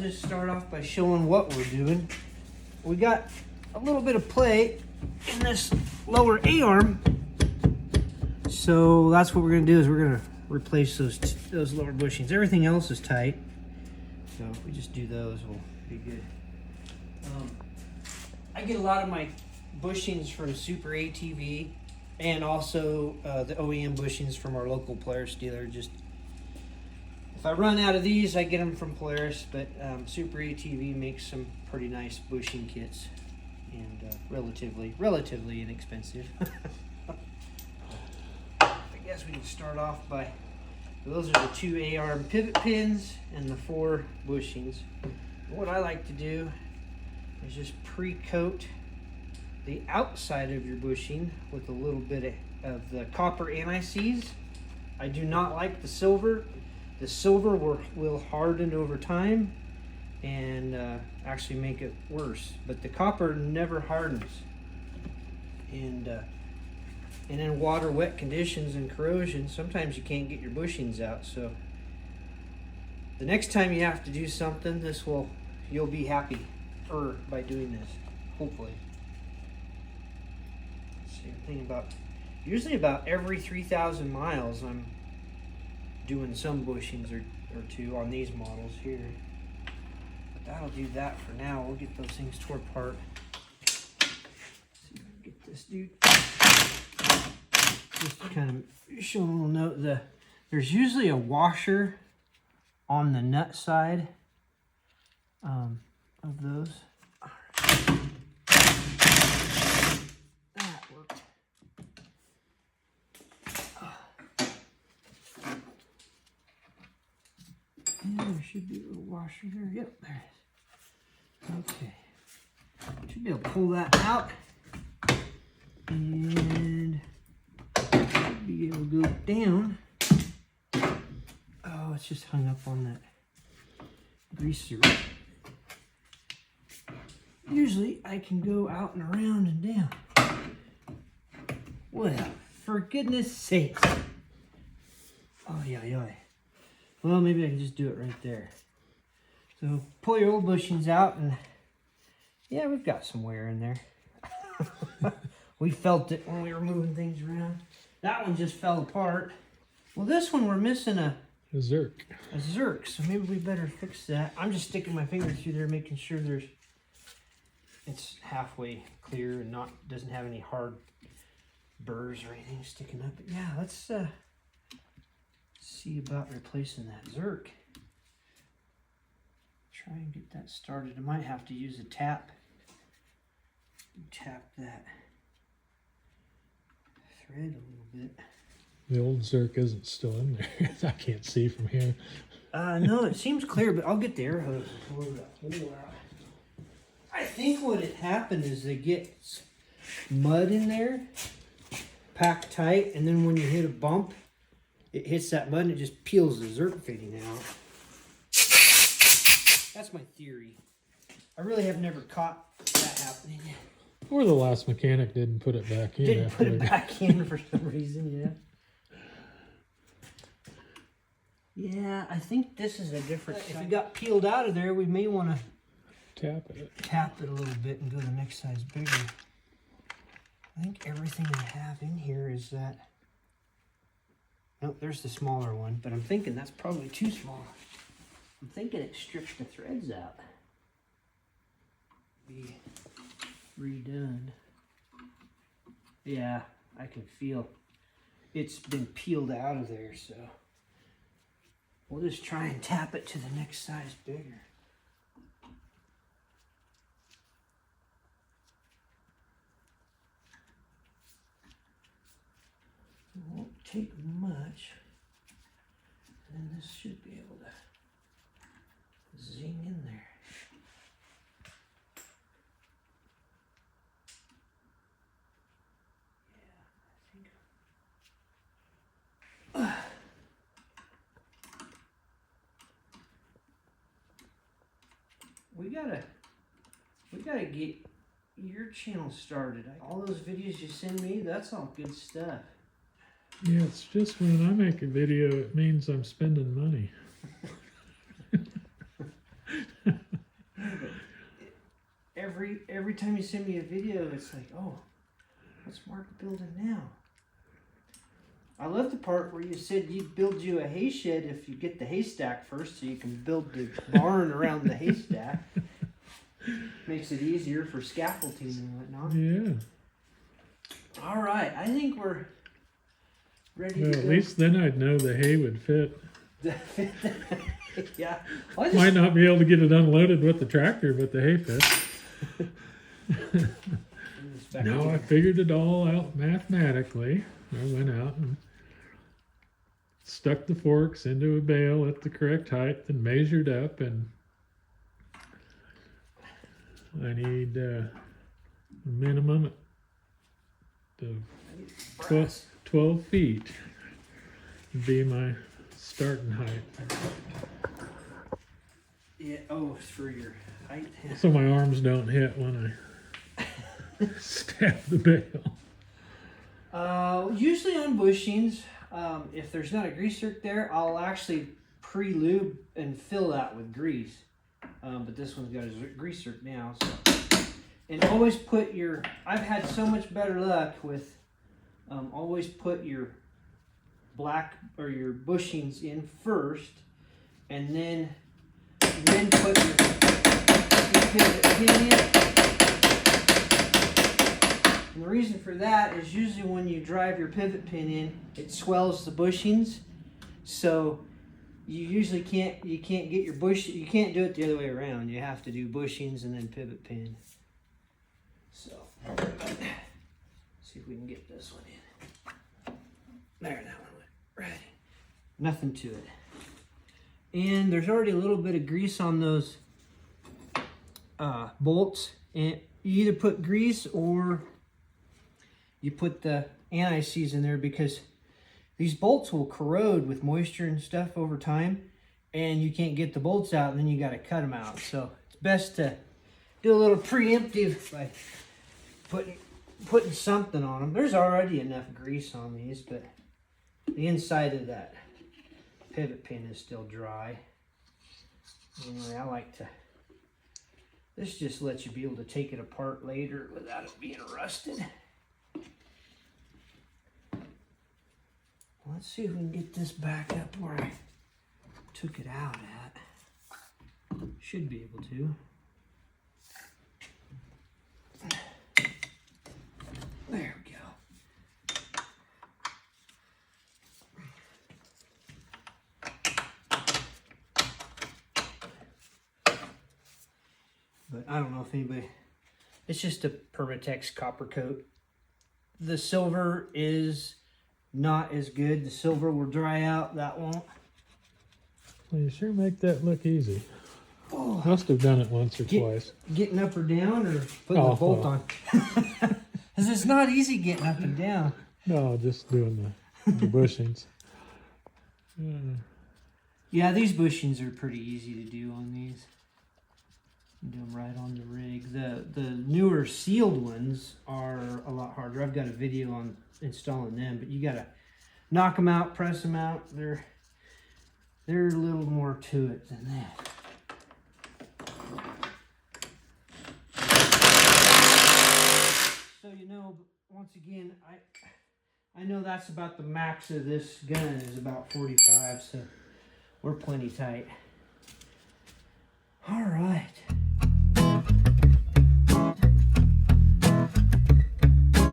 just start off by showing what we're doing. We got a little bit of play in this lower A-arm. So that's what we're gonna do, is we're gonna replace those lower bushings. Everything else is tight. So if we just do those, we'll be good. I get a lot of my bushings from Super ATV and also the OEM bushings from our local Polaris dealer. Just if I run out of these, I get them from Polaris, but Super ATV makes some pretty nice bushing kits and relatively inexpensive. I guess we can start off by, those are the 2 A-arm pivot pins and the 4 bushings. What I like to do is just pre-coat the outside of your bushing with a little bit of the copper anti-seize. I do not like the silver. The silver will harden over time and actually make it worse, but the copper never hardens. And in water wet conditions and corrosion, sometimes you can't get your bushings out. So the next time you have to do something, you'll be happy by doing this, hopefully. See, I'm thinking usually about every 3,000 miles I'm doing some bushings or 2 on these models here. But that'll do that for now. We'll get those things tore apart. Let's see if I can get this dude. Just to kind of show a little note, there's usually a washer on the nut side of those. That worked. And there should be a little washer there. Yep, there it is. Okay. Should be able to pull that out. And should be able to go down. Oh, it's just hung up on that greaser. Usually I can go out and around and down. Well, for goodness sakes. Oh, yeah. Well, maybe I can just do it right there. So pull your old bushings out, and yeah, we've got some wear in there. We felt it when we were moving things around. That one just fell apart. Well, this one we're missing a zerk. A zerk, so maybe we better fix that. I'm just sticking my finger through there, making sure it's halfway clear and doesn't have any hard burrs or anything sticking up. But yeah, let's see about replacing that zerk. Try and get that started. I might have to use a tap that thread a little bit. The old zerk isn't still in there. I can't see from here. No, it seems clear, but I'll get the air hose and pull that hole out. I think what had happened is they get mud in there, packed tight, and then when you hit a bump, it hits that mud and it just peels the zerk fitting out. That's my theory. I really have never caught that happening yet. Or the last mechanic didn't put it back in. Didn't put it back in for some reason, yeah. Yeah, I think this is a different. If it got peeled out of there, we may want to tap it a little bit and go the next size bigger. I think everything I have in here is that. Nope, there's the smaller one, but I'm thinking that's probably too small. I'm thinking it strips the threads out. Be redone. Yeah, I can feel it's been peeled out of there, so we'll just try and tap it to the next size bigger. It won't take much, and this should be able to zing in there. We gotta get your channel started. All those videos you send me, that's all good stuff. Yeah, it's just when I make a video, it means I'm spending money. every time you send me a video, it's like, oh, what's Mark building now? I love the part where you said you'd build you a hay shed if you get the haystack first, so you can build the barn around the haystack. Makes it easier for scaffolding and whatnot. Yeah. All right, I think we're ready Well, to at go. least then I'd know the hay would fit. Yeah. Well, I Might not be able to get it unloaded with the tractor, but the hay fits. No, I figured it all out mathematically. I went out and stuck the forks into a bale at the correct height and measured up, and I need a minimum of 12 feet to be my starting height. Yeah, oh, it's for your height. So my arms don't hit when I stab the bale. Usually on bushings, if there's not a grease zerk there, I'll actually pre-lube and fill that with grease. But this one's got a grease zerk now. So. And always put your, I've had so much better luck with, always put your black or your bushings in first, and then put your pivot pin in. And the reason for that is usually when you drive your pivot pin in, it swells the bushings. So you usually can't get your you can't do it the other way around. You have to do bushings and then pivot pin. So see if we can get this one in. There, that one went right. Nothing to it. And there's already a little bit of grease on those bolts, and you either put grease or you put the anti-seize in there, because these bolts will corrode with moisture and stuff over time, and you can't get the bolts out, and then you got to cut them out. So it's best to do a little preemptive by putting something on them. There's already enough grease on these, but the inside of that pivot pin is still dry. Anyway, I like to, this just lets you be able to take it apart later without it being rusted. Let's see if we can get this back up where I took it out at. Should be able to. There we go. But I don't know if anybody, it's just a Permatex copper coat. The silver is not as good. The silver will dry out, that won't. Well, you sure make that look easy. Oh. Must have done it once or twice. Getting up or down, or putting the bolt on? Because it's not easy getting up and down. No, just doing the bushings. Yeah, these bushings are pretty easy to do on these. You do them right on the rig. The newer sealed ones are a lot harder. I've got a video on installing them, but you gotta knock them out, press them out. They're a little more to it than that. So you know, once again, I know that's about the max of this gun is about 45, so we're plenty tight.